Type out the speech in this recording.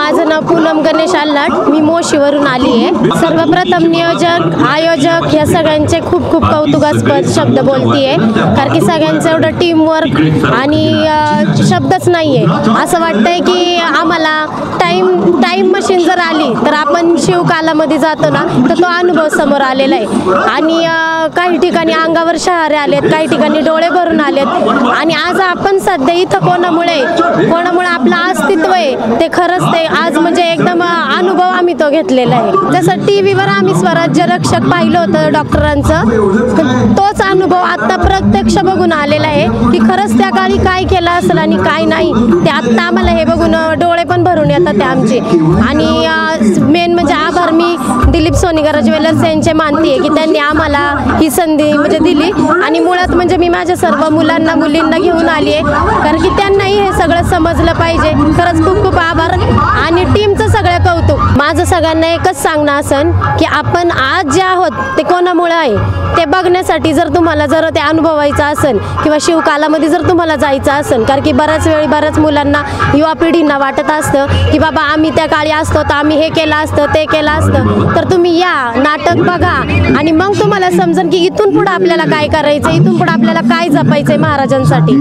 माझं नाव पूनम गणेश आल्हाट, मी मोशीवरून आली आहे। सर्वप्रथम नियोजक आयोजक या सगळ्यांचे खूप खूप कौतुकास्पद शब्द बोलतीये, कारण की सगळ्यांचं एवढं टीमवर्क आणि शब्दच नाही आहे। असं वाटतंय की आम्हाला टाईम मशीन जर आली तर आपण शिवकालामध्ये जातो ना, तर तो अनुभव समोर आलेला आहे। आणि काही ठिकाणी अंगावर शहारे आलेत, काही ठिकाणी डोळे भरून आलेत। आणि आज आपण सध्या इथं कोणामुळे आपलं अस्तित्व आहे ते खरंच ते आज म्हणजे एकदम अनुभव आम्ही तो घेतलेला आहे। जसं टीव्हीवर आम्ही स्वराज्य रक्षक पाहिलं होतं डॉक्टरांचं, तोच अनुभव आता प्रत्यक्ष बघून आलेला आहे की खरंच त्या काळी काय केलं असेल आणि काय नाही ते आता आम्हाला हे बघून डोळे पण भरून येतात ते आमचे। आणि मेन म्हणजे आभार मी दिलीप सोनीगर ज्वेलर्स यांचे मानते आहे की त्यांनी आम्हाला ही संधी म्हणजे दिली। आणि मुळात म्हणजे मी माझ्या सर्व मुलांना मुलींना घेऊन आली आहे, कारण की त्यांनाही हे सगळं समजलं पाहिजे। खरंच खूप खूप आभार आणि टीमचं सगळं कौतुक। माझं सगळ्यांना एकच सांगणं असेल की आपण आज जे आहोत ते कोणामुळे आहे ते बघण्यासाठी जर तुम्हाला ते अनुभवायचं असेल किंवा शिवकालामध्ये जर तुम्हाला जायचं असेल, कारण की बऱ्याच मुलांना युवा पिढींना वाटत असतं की बाबा आम्ही त्या काळी असतो तर आम्ही हे केलं असतं ते केलं असतं, तर तुम्ही या नाटक बघा आणि मग तुम्हाला समजेल की इथून पुढे आपल्याला काय करायचं, इथून पुढे आपल्याला काय जपायचंय महाराजांसाठी।